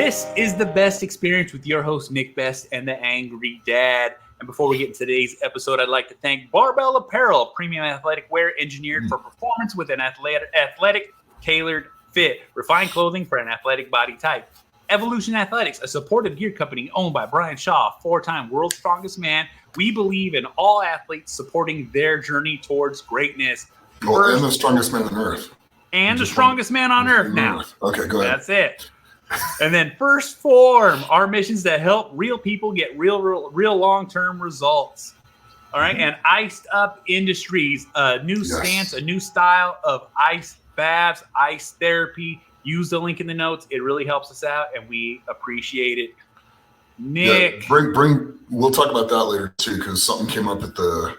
This is the Best Experience with your host, Nick Best and the Angry Dad. And before we get into today's episode, I'd like to thank Barbell Apparel, premium athletic wear engineered for performance with an athletic tailored fit. Refined clothing for an athletic body type. Evolution Athletics, a supportive gear company owned by Brian Shaw, 4-time world's strongest man. We believe in all athletes supporting their journey towards greatness. Well, and the strongest man on earth. And the strongest man on earth now. Okay, go ahead. That's it. And then First Form, our missions that help real people get real long-term results. All right. And Iced Up Industries, a new stance, a new style of ice baths, ice therapy. Use the link in the notes. It really helps us out, and we appreciate it. Nick, bring. We'll talk about that later too, because something came up at the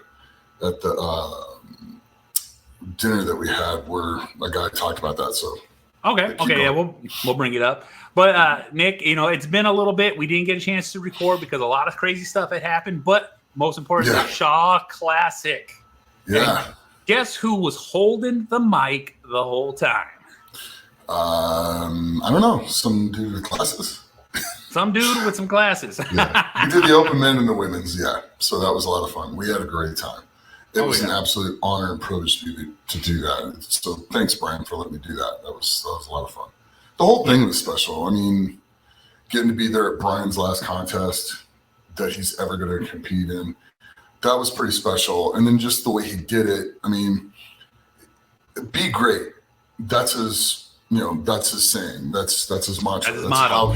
dinner that we had where a guy talked about that. So okay, yeah, we'll bring it up. But Nick, it's been a little bit. We didn't get a chance to record because a lot of crazy stuff had happened. But most importantly, Shaw Classic. Yeah. And guess who was holding the mic the whole time? I don't know. Some dude with glasses. Some dude with some glasses. Yeah. We did the open men and the women's. Yeah. So that was a lot of fun. We had a great time. It was an absolute honor and privilege to do that. So thanks, Brian, for letting me do that. That was a lot of fun. The whole thing was special. I mean, getting to be there at Brian's last contest that he's ever going to compete in, that was pretty special. And then just the way he did it, I mean, be great. That's his, that's his saying. That's his mantra. That's his motto,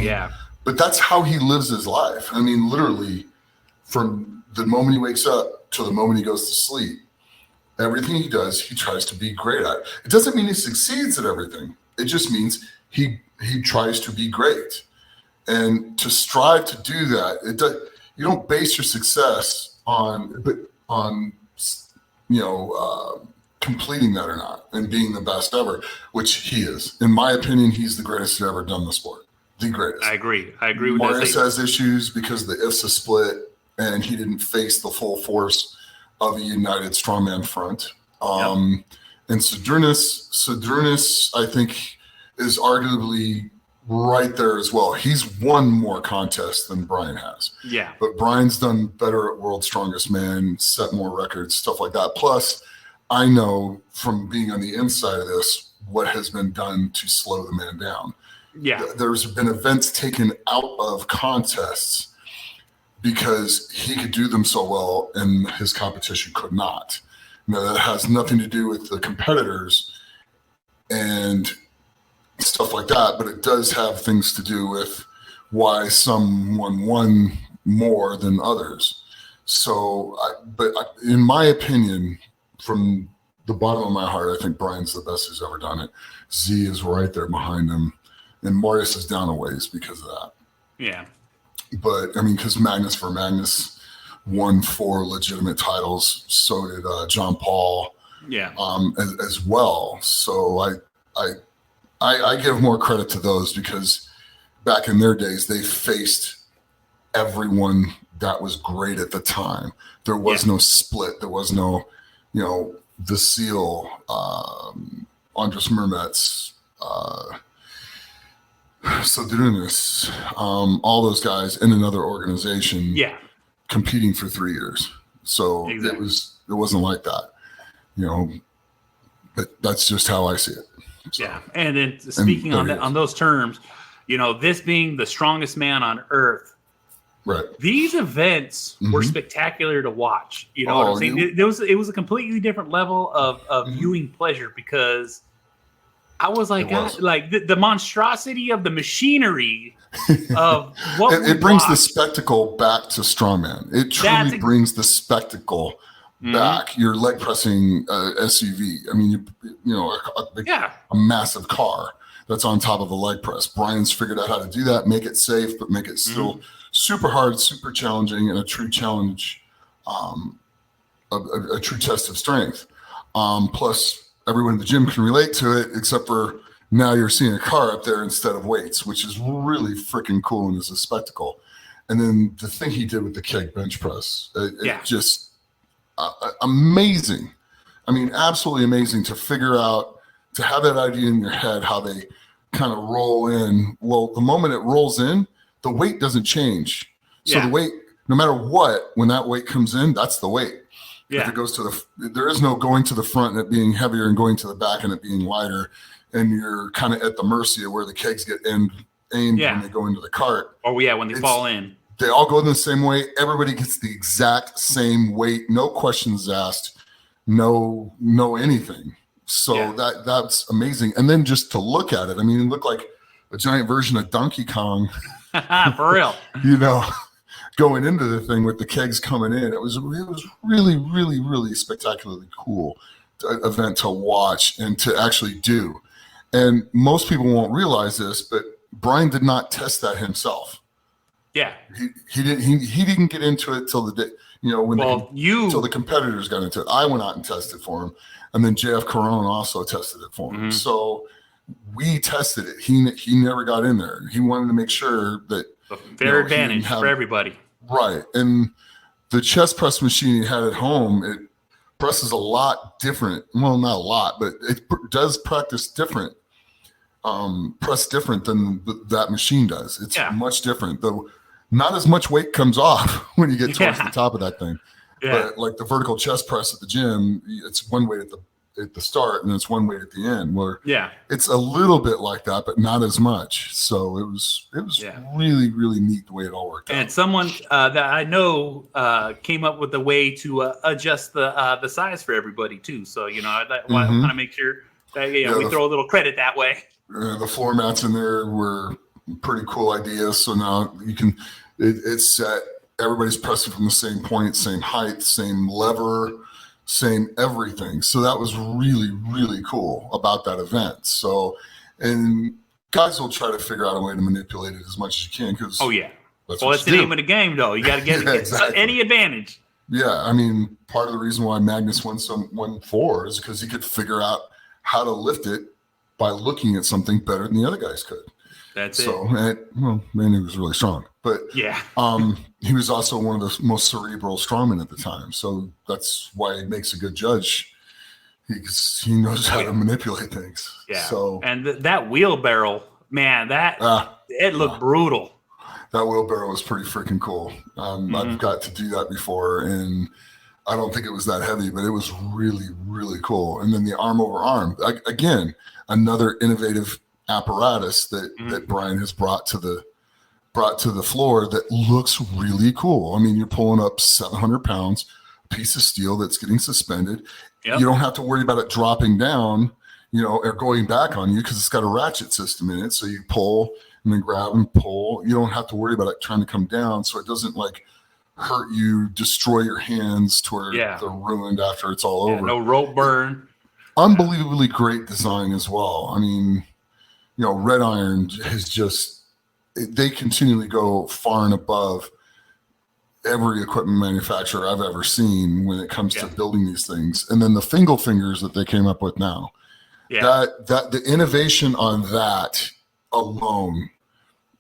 But that's how he lives his life. I mean, literally, from the moment he wakes up to the moment he goes to sleep, everything he does, he tries to be great at. It doesn't mean he succeeds at everything. It just means he tries to be great. And to strive to do that, you don't base your success on completing that or not and being the best ever, which he is. In my opinion, he's the greatest to ever done the sport. The greatest. I agree with that. Marius has issues because the IFSA split and he didn't face the full force of a united strongman front. And Sadrunas, I think, is arguably right there as well. He's won more contests than Brian has. Yeah. But Brian's done better at World's Strongest Man, set more records, stuff like that. Plus, I know from being on the inside of this what has been done to slow the man down. Yeah. There's been events taken out of contests because he could do them so well and his competition could not. Now, that has nothing to do with the competitors and stuff like that, but it does have things to do with why someone won more than others. So, in my opinion, from the bottom of my heart, I think Brian's the best who's ever done it. Z is right there behind him, and Marius is down a ways because of that. Yeah. But, I mean, because Magnus won 4 legitimate titles. So did John Paul. Yeah. As well. So I give more credit to those because back in their days, they faced everyone that was great at the time. There was no split. There was no, the Seal, Andres Mermetz, Sadrunas, all those guys in another organization. Yeah. Competing for 3 years. So exactly. It wasn't like that, but that's just how I see it. So, yeah. And then speaking on those terms, this being the strongest man on earth, right. These events were spectacular to watch. You know what I'm saying? It was a completely different level of viewing pleasure because I was like, the monstrosity of the machinery of what it brings the spectacle back to strongman. It truly brings the spectacle back. You're leg pressing SUV. I mean, a massive car that's on top of a leg press. Brian's figured out how to do that, make it safe, but make it still super hard, super challenging, and a true challenge, a true test of strength. Plus, everyone in the gym can relate to it, except for now you're seeing a car up there instead of weights, which is really freaking cool and is a spectacle. And then the thing he did with the keg bench press, just amazing. I mean, absolutely amazing to figure out, to have that idea in your head, how they kind of roll in. Well, the moment it rolls in, the weight doesn't change. So the weight, no matter what, when that weight comes in, that's the weight. Yeah. If it goes to there is no going to the front and it being heavier and going to the back and it being lighter. And you're kind of at the mercy of where the kegs get aimed when they go into the cart. Or when they fall in. They all go in the same way. Everybody gets the exact same weight. No questions asked. No anything. So that's amazing. And then just to look at it, I mean, it looked like a giant version of Donkey Kong. For real. Going into the thing with the kegs coming in. It was really, really, really spectacularly cool event to watch and to actually do. And most people won't realize this, but Brian did not test that himself. Yeah. He didn't get into it till the day, till the competitors got into it. I went out and tested for him. And then JF Caron also tested it for him. So we tested it. He never got in there. He wanted to make sure that a fair advantage for everybody. Right. And the chest press machine he had at home, it presses a lot different. Well, not a lot, but it does practice different. Press different than that machine does. It's much different. Though not as much weight comes off when you get towards the top of that thing. Yeah. But like the vertical chest press at the gym, it's one weight at the start and it's one weight at the end. Where it's a little bit like that, but not as much. So it was really, really neat the way it all worked out. And someone that I know came up with a way to adjust the size for everybody too. So I want to make sure that we throw a little credit that way. The floor mats in there were pretty cool ideas. So now you can, it's set. Everybody's pressing from the same point, same height, same lever, same everything. So that was really, really cool about that event. So, and guys will try to figure out a way to manipulate it as much as you can because that's the name of the game, though. You got to get any advantage. Yeah, I mean, part of the reason why Magnus won 4 is because he could figure out how to lift it by looking at something better than the other guys could. That's it. Man, he was really strong. But he was also one of the most cerebral strongmen at the time. So that's why he makes a good judge. He knows how to manipulate things. Yeah. So and that wheelbarrow, man, it looked brutal. That wheelbarrow was pretty freaking cool. I've got to do that before, and I don't think it was that heavy, but it was really, really cool. And then the arm over arm, again, another innovative apparatus that Brian has brought to the floor that looks really cool. I mean, you're pulling up 700 pounds, a piece of steel that's getting suspended. Yep. You don't have to worry about it dropping down, or going back on you because it's got a ratchet system in it. So you pull and then grab and pull. You don't have to worry about it trying to come down, so it doesn't hurt you, destroy your hands to where they're ruined after it's all over. No rope burn. Unbelievably great design as well. I mean, Red Iron has they continually go far and above every equipment manufacturer I've ever seen when it comes to building these things. And then the Fingal fingers that they came up with now, that the innovation on that alone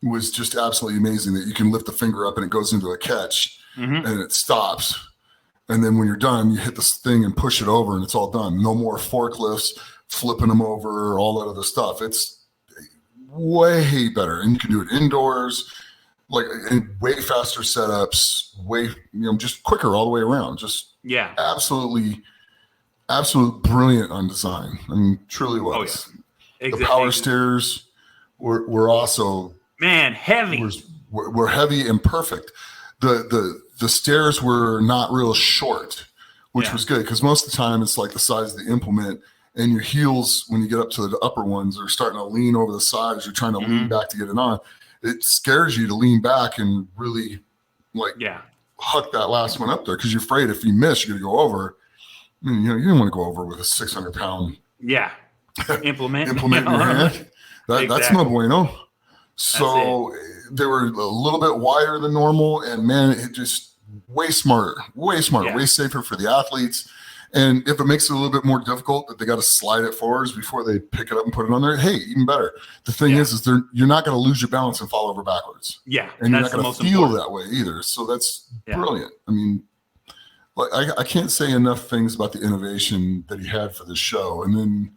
was just absolutely amazing, that you can lift the finger up and it goes into a catch and it stops. And then when you're done, you hit this thing and push it over and it's all done. No more forklifts, flipping them over, all that other stuff. It's way better. And you can do it indoors, in way faster setups, just quicker all the way around. Just absolutely brilliant on design. I mean, truly was. Oh, yeah. Exactly. The power stairs were also heavy. Were heavy and perfect. The stairs were not real short, which was good because most of the time it's like the size of the implement, and your heels when you get up to the upper ones are starting to lean over the sides. You're trying to lean back to get it on. It scares you to lean back and really huck that last one up there because you're afraid if you miss, you're gonna go over. I mean, you don't want to go over with a 600-pound implement in your hand. That's no bueno. So they were a little bit wider than normal, and man, it just way smarter, way safer for the athletes. And if it makes it a little bit more difficult that they got to slide it forwards before they pick it up and put it on there, hey, even better. The thing is you're not going to lose your balance and fall over backwards. Yeah, and you're not going to feel that way either. So that's brilliant. I mean, I can't say enough things about the innovation that he had for the show. And then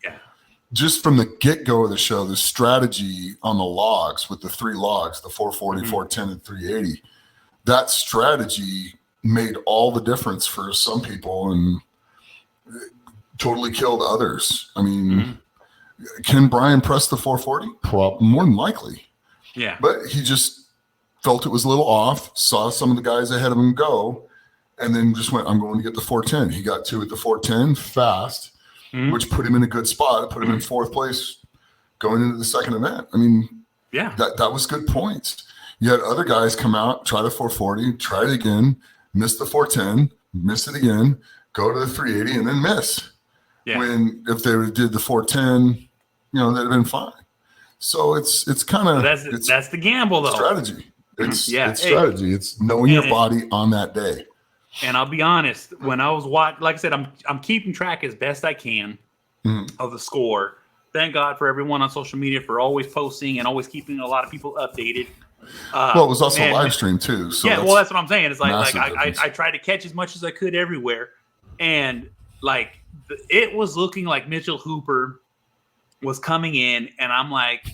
just from the get-go of the show, the strategy on the logs with the 3 logs, the 440, 410, and 380, that strategy made all the difference for some people and totally killed others. I mean, can Brian press the 440? More than likely. Yeah. But he just felt it was a little off, saw some of the guys ahead of him go, and then just went, I'm going to get the 410. He got 2 at the 410 fast, which put him in a good spot. It put him in 4th place going into the second event. I mean, yeah, that was good points. You had other guys come out, try the 440, try it again, miss the 410, miss it again, go to the 380, and then miss. Yeah. When if they did the 410, they'd have been fine. So it's kind of that's the gamble though. Strategy. It's strategy. It's knowing your body on that day. And I'll be honest, when I was watching, like I said, I'm keeping track as best I can of the score. Thank God for everyone on social media for always posting and always keeping a lot of people updated. Well, it was also live stream too. So yeah, that's what I'm saying. It's like I tried to catch as much as I could everywhere, and like it was looking like Mitchell Hooper was coming in, and I'm like,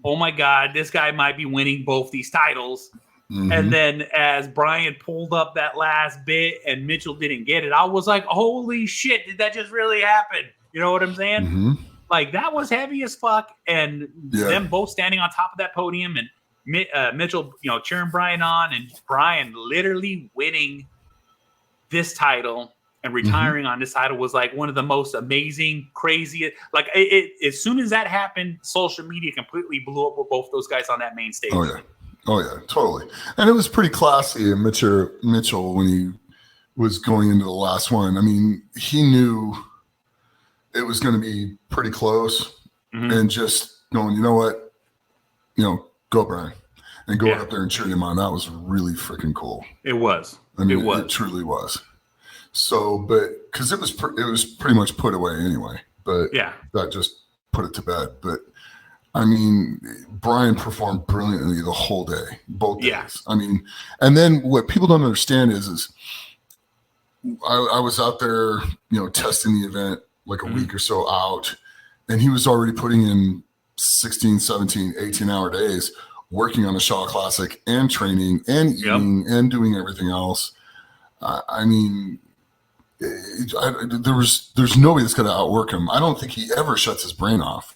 oh my God, this guy might be winning both these titles. And then as Brian pulled up that last bit and Mitchell didn't get it, I was like, holy shit, did that just really happen? You know what I'm saying? Like that was heavy as fuck. And them both standing on top of that podium and Mitchell, cheering Brian on and Brian literally winning this title and retiring on this title was like one of the most amazing, crazy. Like as soon as that happened, social media completely blew up with both those guys on that main stage. Oh yeah, totally. And it was pretty classy. And Mitchell, when he was going into the last one, I mean, he knew it was going to be pretty close, and just going, you know what, go Brian, and going up there and cheering him on. That was really freaking cool. It was. I mean, it truly was. So, but because it was pretty much put away anyway. But that just put it to bed. But I mean, Brian performed brilliantly the whole day, both days. I mean, and then what people don't understand is I was out there, testing the event like a week or so out, and he was already putting in 16, 17, 18-hour days working on the Shaw Classic and training and eating and doing everything else. I mean, there's nobody that's going to outwork him. I don't think he ever shuts his brain off.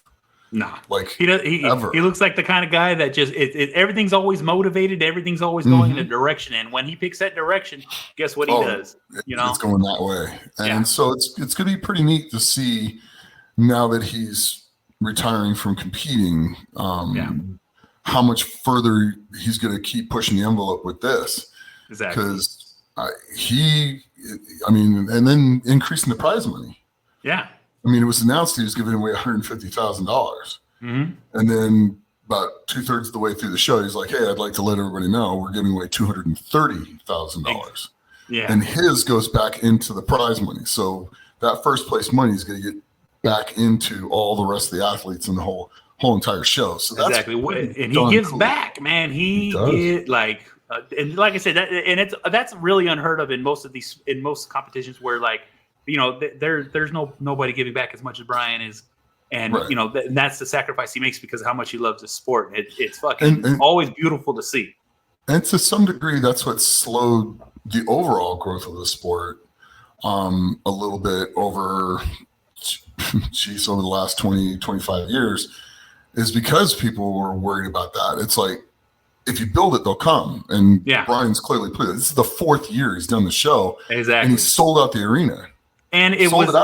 No, like he looks like the kind of guy that just everything's always motivated, everything's always going in a direction, and when he picks that direction, guess what he does? It's going that way, and so it's going to be pretty neat to see now that he's retiring from competing, how much further he's going to keep pushing the envelope with this. Exactly, because and then increasing the prize money. Yeah. I mean, it was announced he was giving away $150,000. And then about 2/3 of the way through the show, he's like, hey, I'd like to let everybody know we're giving away $230,000. Yeah. And his goes back into the prize money. So that first place money is going to get back into all the rest of the athletes in the whole entire show. So that's exactly. And he gives back, man. And like I said, that's really unheard of in most competitions where like, there's nobody giving back as much as Brian is, and that's the sacrifice he makes because of how much he loves the sport. It's fucking and always beautiful to see. And to some degree, that's what slowed the overall growth of the sport a little bit over the last 20, 25 years, is because people were worried about that. It's like, if you build it, they'll come. And Brian's clearly put it. This is the 4th year he's done the show. Exactly. And he sold out the arena. And it was, and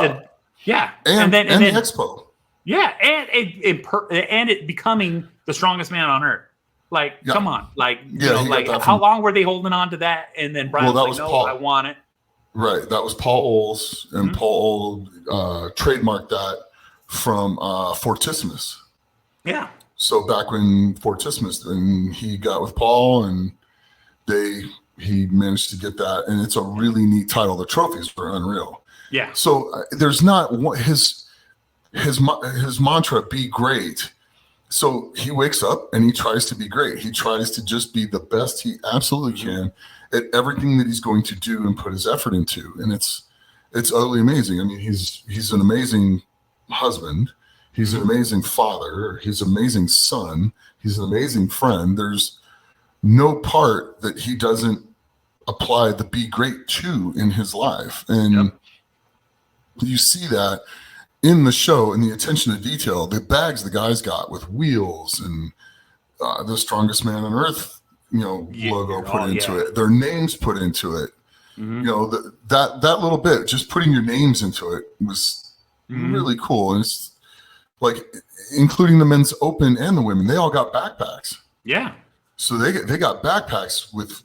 then the expo. Yeah, and it becoming the strongest man on earth. Like, come on, how long were they holding on to that? And then Brian was like, "No, I want it." Right, that was Paul Oles, and Paul Oles trademarked that from Fortissimus. Yeah. So back when Fortissimus, and he got with Paul, and he managed to get that, and it's a really neat title. The trophies were unreal. Yeah. So there's not his mantra, be great. So he wakes up and he tries to be great. He tries to just be the best he absolutely can at everything that he's going to do and put his effort into. And it's utterly amazing. I mean, he's an amazing husband. He's an amazing father. He's an amazing son. He's an amazing friend. There's no part that he doesn't apply the be great to in his life. And you see that in the show, and the attention to detail, the bags the guys got with wheels and the strongest man on earth, logo put into it, their names put into it. That little bit, just putting your names into it was really cool. And it's like, including the men's open and the women, they all got backpacks. Yeah. So they got backpacks with,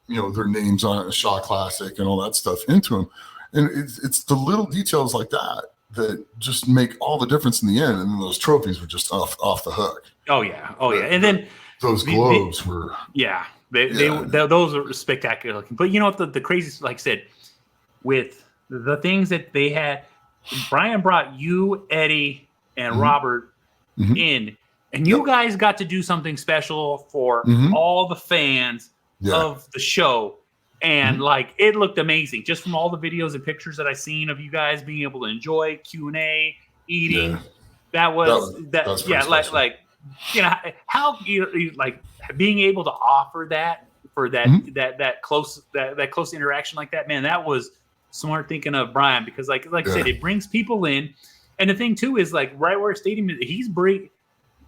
their names on it, Shaw Classic and all that stuff into them. And it's the little details like that just make all the difference in the end. And then those trophies were just off the hook. Oh yeah. And then those globes were. Yeah. Those are spectacular looking. But you know what the craziest, like I said, with the things that they had, Brian brought you, Eddie, and Robert in, and you guys got to do something special for all the fans of the show. And like, it looked amazing just from all the videos and pictures that I seen of you guys being able to enjoy Q&A, eating. Yeah. That was how you like being able to offer that for that close interaction like that, man. That was smart thinking of Brian, because like I said, it brings people in. And the thing too is, like, right where Stadium is,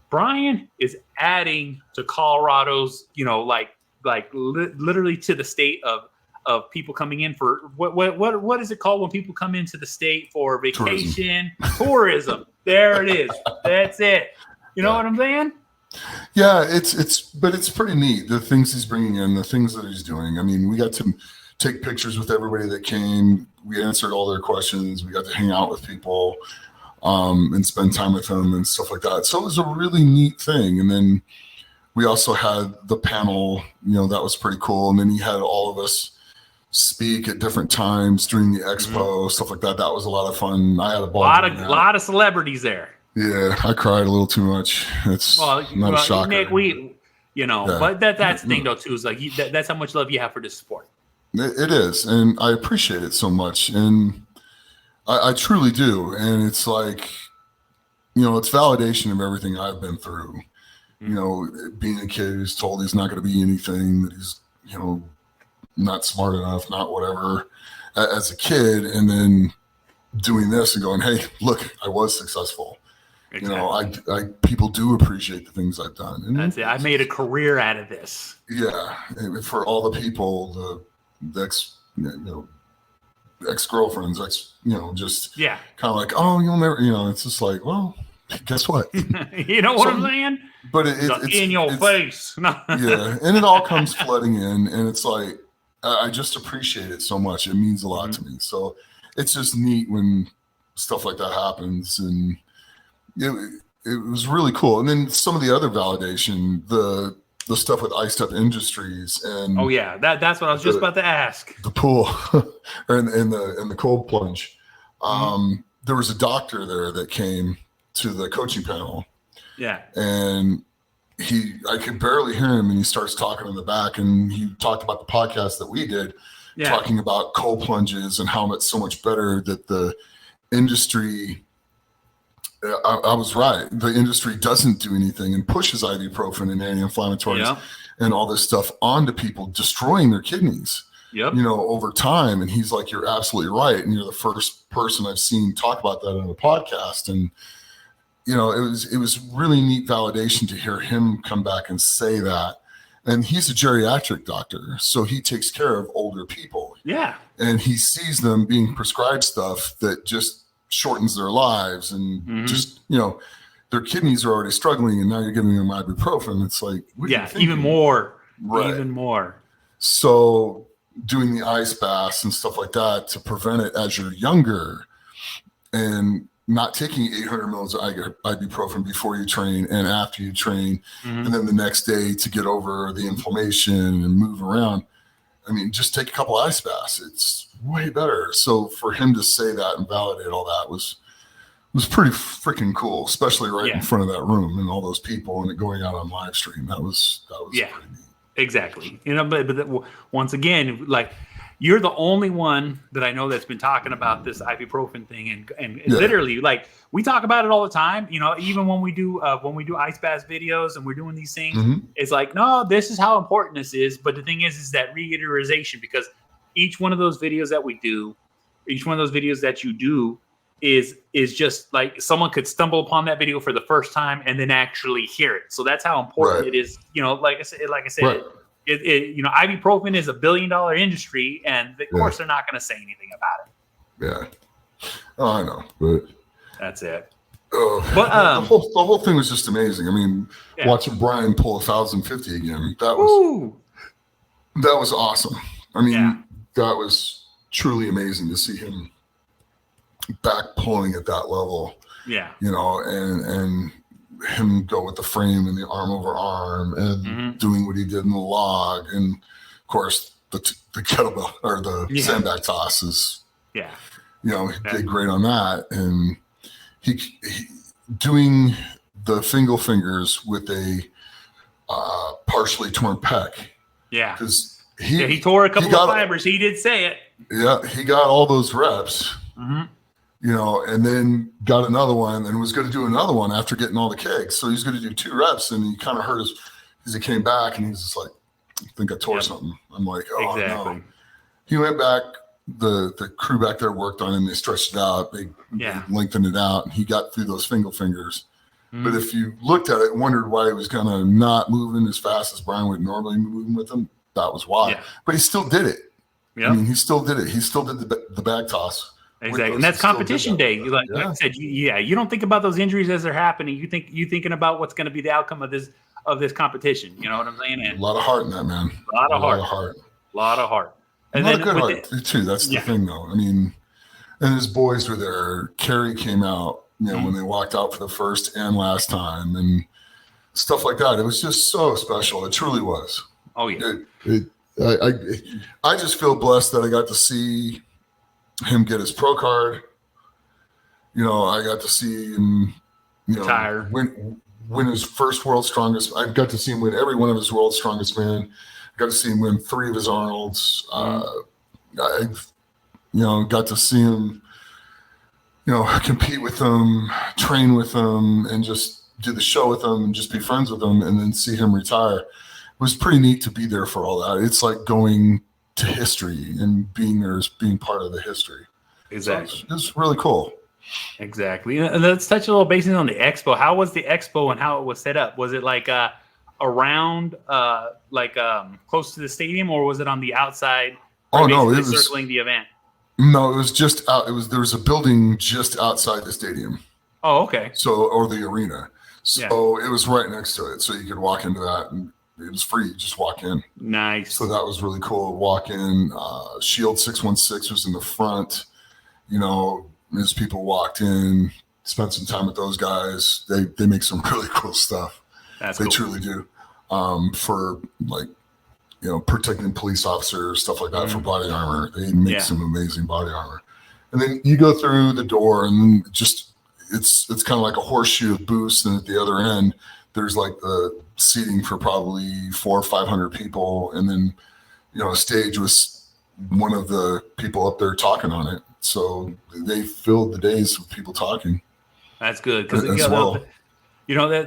Brian is adding to Colorado's, literally to the state of people coming in for what is it called when people come into the state for vacation? Tourism. There it is. That's it. You know what I'm saying? Yeah, but it's pretty neat, the things he's bringing in, the things that he's doing. I mean, we got to take pictures with everybody that came. We answered all their questions. We got to hang out with people and spend time with them and stuff like that. So it was a really neat thing. And then we also had the panel, that was pretty cool. And then he had all of us speak at different times during the expo, stuff like that. That was a lot of fun. I had a ball. A lot of celebrities there. Yeah, I cried a little too much. It's not a shocker. Nick, but that's the thing though too, is like that's how much love you have for this sport. It is, and I appreciate it so much, and I truly do. And it's like, it's validation of everything I've been through. Being a kid who's told he's not going to be anything, that he's, not smart enough, not whatever, as a kid, and then doing this and going, hey, look, I was successful. Exactly. I people do appreciate the things I've done. And that's it. I made a career out of this. Yeah, and for all the people, the ex-girlfriends, just kind of like, oh, you'll never, it's just like, well, guess what? You know what I'm saying? But it's in your face. Yeah, and it all comes flooding in, and it's like, I just appreciate it so much. It means a lot to me. So it's just neat when stuff like that happens, and it was really cool. And then some of the other validation, the stuff with Iced Up Industries, and that's what I was just about to ask. The pool and the cold plunge. There was a doctor there that came to the coaching panel. Yeah. And I could barely hear him, and he starts talking in the back, and he talked about the podcast that we did, talking about cold plunges and how it's so much better that the industry. I was right. The industry doesn't do anything and pushes ibuprofen and anti-inflammatories and all this stuff onto people, destroying their kidneys. Over time. And he's like, you're absolutely right. And you're the first person I've seen talk about that on a podcast. And it was really neat validation to hear him come back and say that. And he's a geriatric doctor, so he takes care of older people. Yeah. And he sees them being prescribed stuff that just shortens their lives, and just, their kidneys are already struggling, and now you're giving them ibuprofen. It's like, even more. Right. Even more. So doing the ice baths and stuff like that to prevent it as you're younger, and not taking 800 mils of ibuprofen before you train and after you train, and then the next day to get over the inflammation and move around. I mean, just take a couple ice baths. It's way better. So for him to say that and validate all that was pretty freaking cool, especially right in front of that room and all those people, and it going out on live stream. That was pretty neat. Exactly. But once again, like, you're the only one that I know that's been talking about this ibuprofen thing, and literally, like, we talk about it all the time. You know, even when we do ice bath videos and we're doing these things, it's like, no, this is how important this is. But the thing is that reiteration, because each one of those videos that we do, each one of those videos that you do is just like someone could stumble upon that video for the first time and then actually hear it. So that's how important it is. You know, like I said, you know, ibuprofen is $1 billion industry, and of course they're not going to say anything about it. Yeah. Oh, I know, but that's it. But the whole thing was just amazing. I mean, watching Brian pull 1,050 again, that was awesome. I mean, that was truly amazing to see him back pulling at that level. Yeah. You know, and him go with the frame and the arm over arm and doing what he did in the log. And of course the kettlebell or the sandbag toss is, you know, he did great on that. And he doing the fingal fingers with a partially torn pec. Yeah. Because he tore a couple of fibers. He did say it. Yeah. He got all those reps. You know, and then got another one and was going to do another one after getting all the kicks. So he's going to do 2 reps, and he kind of hurt as he came back, and he's just like, I think I tore something. I'm like, oh, no. He went back. The crew back there worked on him. They stretched it out. They lengthened it out, and he got through those fingal fingers. But if you looked at it and wondered why he was kind of not moving as fast as Brian would normally move with him, that was why. But he still did it. I mean, he still did it. He still did the bag toss. Exactly, and that's competition day. Like I said, you don't think about those injuries as they're happening. You're thinking about what's going to be the outcome of this competition. You know what I'm saying? And a lot of heart in that, man. A lot of heart. And a lot of good heart too. That's the thing, though. I mean, and his boys were there. Kerry came out, you know, when they walked out for the first and last time, and stuff like that. It was just so special. It truly was. Oh yeah. I just feel blessed that I got to see him get his pro card. You know, I got to see him, you know, win his first World's Strongest. I got to see him win every one of his World's Strongest Man. I got to see him win 3 of his Arnolds. I got to see him, you know, compete with him, train with him, and just do the show with him and just be friends with him, and then see him retire. It was pretty neat to be there for all that. It's like going to history and being there as being part of the history. Exactly. So it's really cool. Exactly. And let's touch a little basis on the expo. How was the expo and how it was set up? Was it like around close to the stadium, or was it on the outside? Oh no, it was circling the event. No, it was just out. There was a building just outside the stadium. Oh, okay. Or the arena. So it was right next to it. So you could walk into that, and it was free. Just walk in. Nice. So that was really cool. Walk in. Shield 616 was in the front. You know, as people walked in, spent some time with those guys. They make some really cool stuff. They truly do. For like, you know, protecting police officers, stuff like that, for body armor. They make some amazing body armor. And then you go through the door, and then just it's kind of like a horseshoe of booths, and at the other end there's like the seating for probably 400 or 500 people, and then, you know, a stage with one of the people up there talking on it. So they filled the days with people talking. That's good, because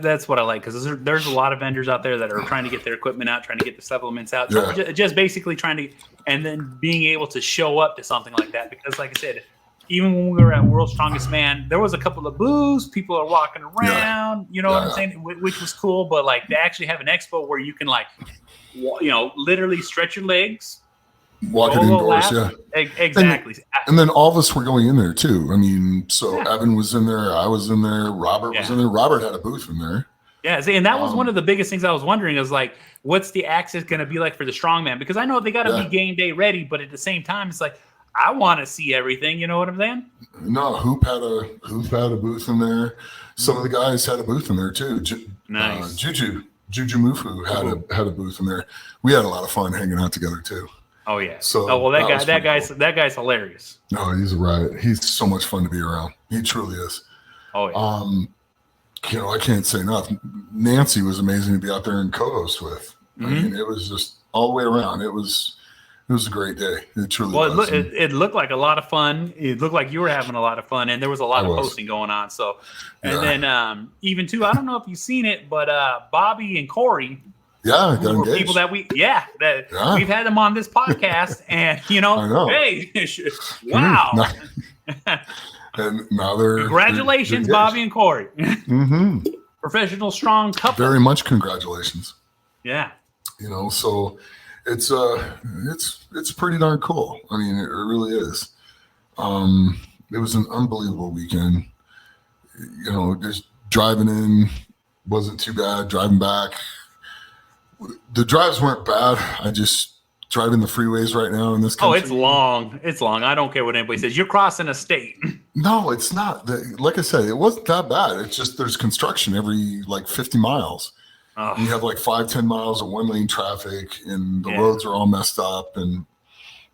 that's what I like, because there's a lot of vendors out there that are trying to get their equipment out, trying to get the supplements out, just basically trying to, and then being able to show up to something like that. Because like I said, even when we were at World's Strongest Man, there was a couple of booths, people are walking around, you know what I'm saying, which was cool. But like, they actually have an expo where you can, like, you know, literally stretch your legs, walk it indoors, exactly. And then all of us were going in there too. I mean, so Evan was in there, I was in there, Robert was in there. Robert had a booth in there. Yeah, see, and that was one of the biggest things I was wondering, is like, what's the access going to be like for the strongman? Because I know they got to be game day ready, but at the same time, it's like, I want to see everything. You know what I'm saying? No, Hoop had a booth in there. Some of the guys had a booth in there too. Nice. Juju Mufu had a booth in there. We had a lot of fun hanging out together too. Oh yeah. So that guy's hilarious. No, he's a riot. He's so much fun to be around. He truly is. Oh yeah. You know, I can't say enough. Nancy was amazing to be out there and co-host with. I mean, it was just all the way around. It was It was a great day. It truly Well, was. it looked like a lot of fun. It looked like you were having a lot of fun, and there was a lot of posting going on. So, and then even too, I don't know if you've seen it, but Bobby and Corey, got engaged. People that we've had them on this podcast, and I know. Hey, wow. And now they're congratulations, Bobby and Corey. Professional, strong couple. Very much congratulations. Yeah. So it's pretty darn cool. I mean, it really is. It was an unbelievable weekend. Just driving in wasn't too bad. Driving back, the drives weren't bad. I just driving the freeways right now in this country. Oh, it's long. It's long. I don't care what anybody says. You're crossing a state. No, it's not. Like I said, it wasn't that bad. It's just there's construction every 50 miles. Oh. You have 5-10 miles of one lane traffic, and the roads are all messed up. And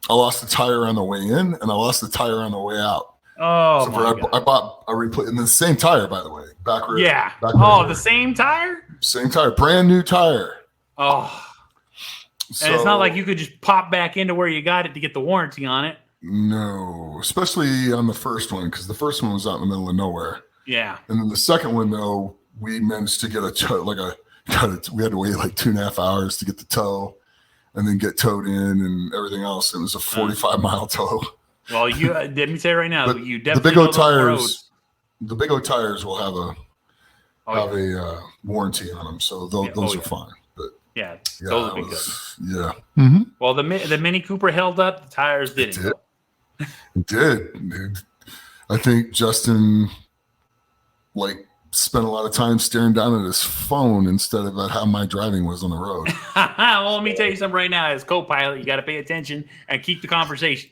I lost a tire on the way in, and I lost a tire on the way out. Oh, so I bought a replacement, and the same tire, by the way, back rear. Yeah. The same tire? Same tire, brand new tire. Oh. And it's not like you could just pop back into where you got it to get the warranty on it. No, especially on the first one, because the first one was out in the middle of nowhere. Yeah. And then the second one, though, we managed to get we had to wait 2.5 hours to get the tow and then get towed in and everything else. It was a 45-mile tow. Well, let me say right now, you definitely the Big O tires will have a warranty on them, so those are fine. But those would be good. Yeah. Mm-hmm. Well, the Mini Cooper held up, the tires didn't. It did. Dude. I think Justin spent a lot of time staring down at his phone instead of at how my driving was on the road. Well, let me tell you something right now. As co-pilot, you got to pay attention and keep the conversation.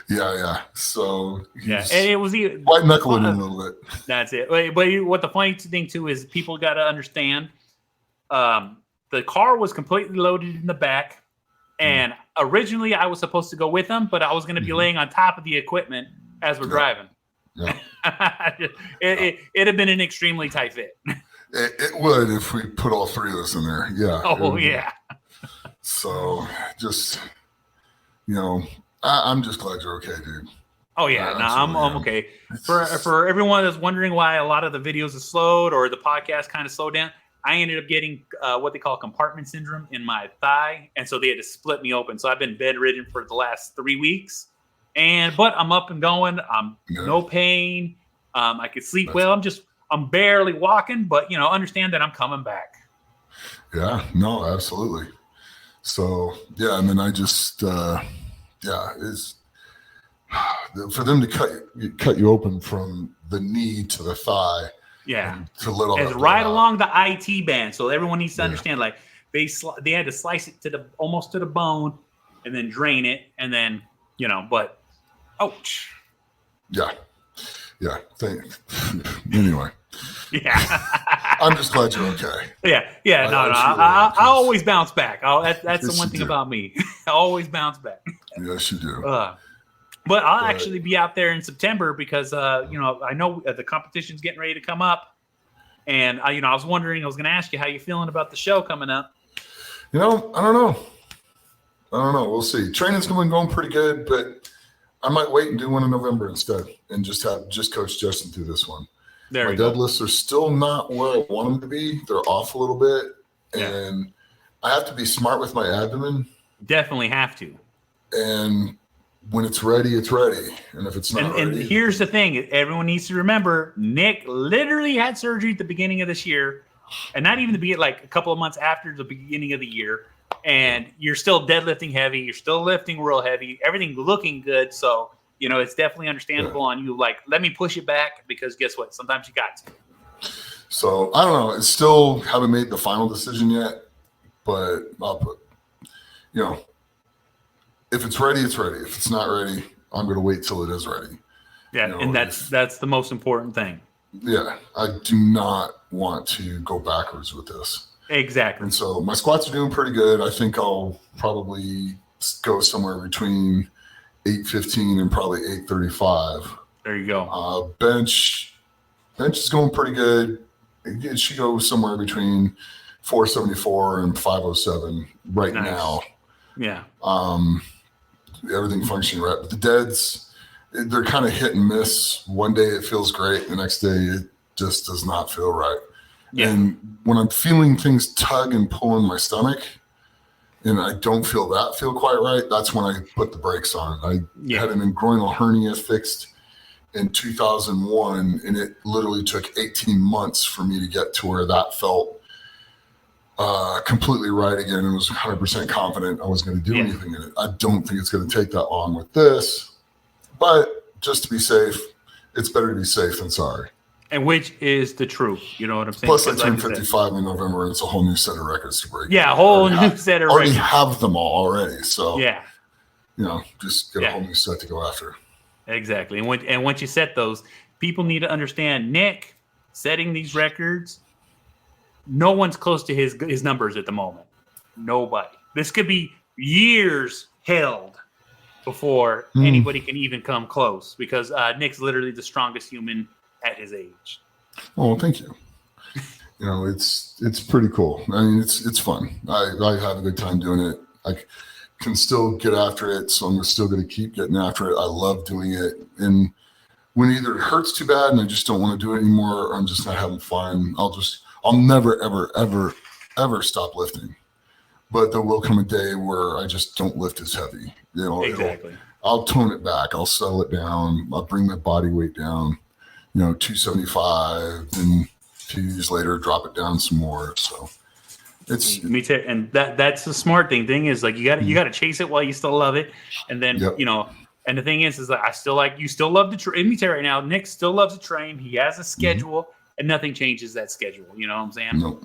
Yeah. So and it was white knuckling in a little bit. That's it. But what the funny thing too is people got to understand. The car was completely loaded in the back, and originally I was supposed to go with them, but I was going to be laying on top of the equipment as we're driving. Yeah. It'd have been an extremely tight fit. It would if we put all three of us in there. Yeah. Oh, yeah. So just, I'm just glad you're okay, dude. Oh, yeah. I'm okay. For everyone that's wondering why a lot of the videos are slowed or the podcast kind of slowed down, I ended up getting what they call compartment syndrome in my thigh. And so they had to split me open. So I've been bedridden for the last 3 weeks. But I'm up and going. I'm no pain. I can sleep well. I'm barely walking, but understand that I'm coming back. Yeah, no, absolutely. So and then I just is for them to cut you open from the knee to the thigh. Yeah, to little. It's right along the IT band, so everyone needs to understand. They had to slice it almost to the bone, and then drain it, and then but. Ouch. Yeah. Anyway. Yeah. I'm just glad you're okay. Yeah. I always bounce back. That's the one thing about me. I always bounce back. Yes, you do. But I'll actually be out there in September because I know the competition's getting ready to come up, and I was wondering. I was going to ask you how you feeling about the show coming up. I don't know. We'll see. Training's going pretty good, but I might wait and do one in November instead, and just coach Justin through this one. My deadlifts are still not where I want them to be. They're off a little bit, and I have to be smart with my abdomen. Definitely have to. And when it's ready, it's ready. And if it's not ready, and here's the thing: everyone needs to remember, Nick literally had surgery at the beginning of this year, and not even a couple of months after the beginning of the year. And you're still deadlifting heavy. You're still lifting real heavy. Everything looking good. So, it's definitely understandable on you. Let me push it back because guess what? Sometimes you got to. So, I don't know. I still haven't made the final decision yet. But I'll put, if it's ready, it's ready. If it's not ready, I'm going to wait till it is ready. Yeah, and that's the most important thing. Yeah, I do not want to go backwards with this. Exactly. And so my squats are doing pretty good. I think I'll probably go somewhere between 815 and probably 835. There you go. Bench is going pretty good. It should go somewhere between 474 and 507 right now. Yeah. everything functioning right. But the deads, they're kind of hit and miss. One day it feels great. The next day it just does not feel right. Yeah. And when I'm feeling things tug and pull in my stomach and I don't feel quite right, that's when I put the brakes on. I had an ingroinal hernia fixed in 2001, and it literally took 18 months for me to get to where that felt completely right again, and was 100% confident I was going to do anything in it. I don't think it's going to take that long with this, but just to be safe, it's better to be safe than sorry. And which is the truth, you know what I'm saying? Plus, I turned 55 in November, and it's a whole new set of records to break. Yeah, a whole new set of records. Already have them all already, so just get a whole new set to go after. Exactly, and once you set those, people need to understand Nick setting these records. No one's close to his numbers at the moment. Nobody. This could be years held before anybody can even come close, because Nick's literally the strongest human at his age. Oh, thank you. It's pretty cool. I mean, it's fun. I have a good time doing it. I can still get after it, so I'm still going to keep getting after it. I love doing it. And when either it hurts too bad and I just don't want to do it anymore, or I'm just not having fun, I'll never, ever, ever, ever stop lifting. But there will come a day where I just don't lift as heavy. Exactly. I'll tone it back. I'll settle it down. I'll bring my body weight down, 275, and 2 years later, drop it down some more. So it's me too. And that's the smart thing. Thing is, like, you got to chase it while you still love it. And then, and the thing is that you still love to train. Let me tell you right now, Nick still loves to train. He has a schedule, and nothing changes that schedule. You know what I'm saying?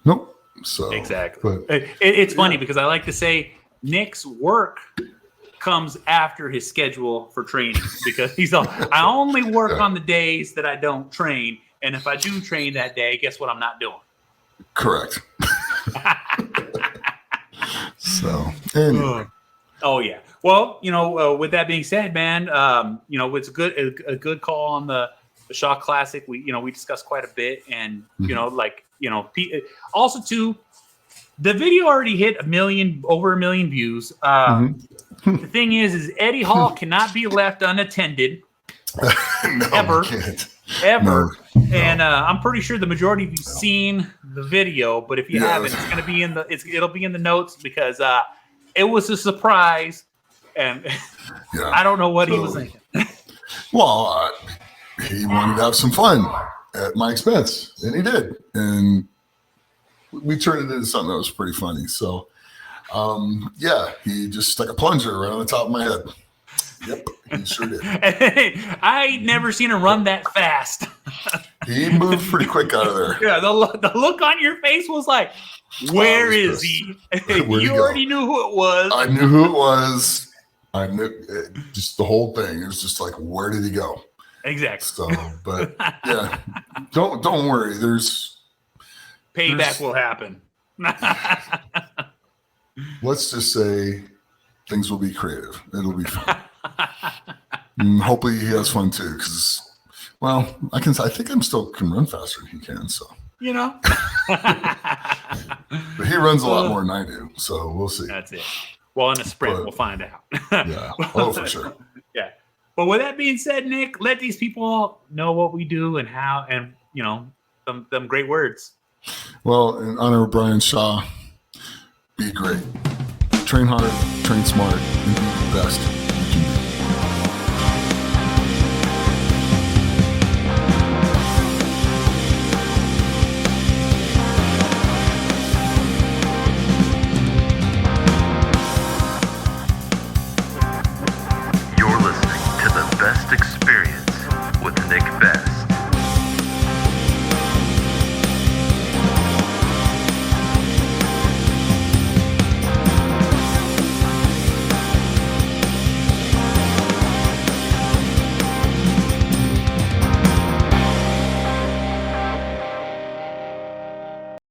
Nope. So exactly. But it's funny because I like to say Nick's work comes after his schedule for training, because I only work on the days that I don't train, and if I do train that day, guess what I'm not doing? Correct. So anyway. Oh yeah. Well, with that being said, man, it's a good call on the Shaw Classic. We discussed quite a bit, and also too, the video already hit over a million views. The thing is Eddie Hall cannot be left unattended. No, ever. No. And I'm pretty sure the majority of you seen the video, but if you haven't, it's going to be it'll be in the notes, because it was a surprise, and I don't know what he was thinking. Well, he wanted to have some fun at my expense, and he did, and we turned it into something that was pretty funny. So, he just stuck a plunger right on the top of my head. Yep, he sure did. I ain't never seen him run that fast. He moved pretty quick out of there. Yeah, the look on your face was like, where is he? You already knew who it was. I knew who it was. I knew just the whole thing. It was just like, where did he go? Exactly. So, but yeah, don't worry. Payback will happen. Let's just say things will be creative. It'll be fun. And hopefully he has fun too, because, I think I still can run faster than he can. So, but he runs a lot more than I do. So we'll see. That's it. Well, in a sprint, we'll find out. Yeah. Oh, for sure. Yeah. But with that being said, Nick, let these people know what we do and how, and them great words. Well, in honor of Brian Shaw, be great. Train hard, train smart, and be the best.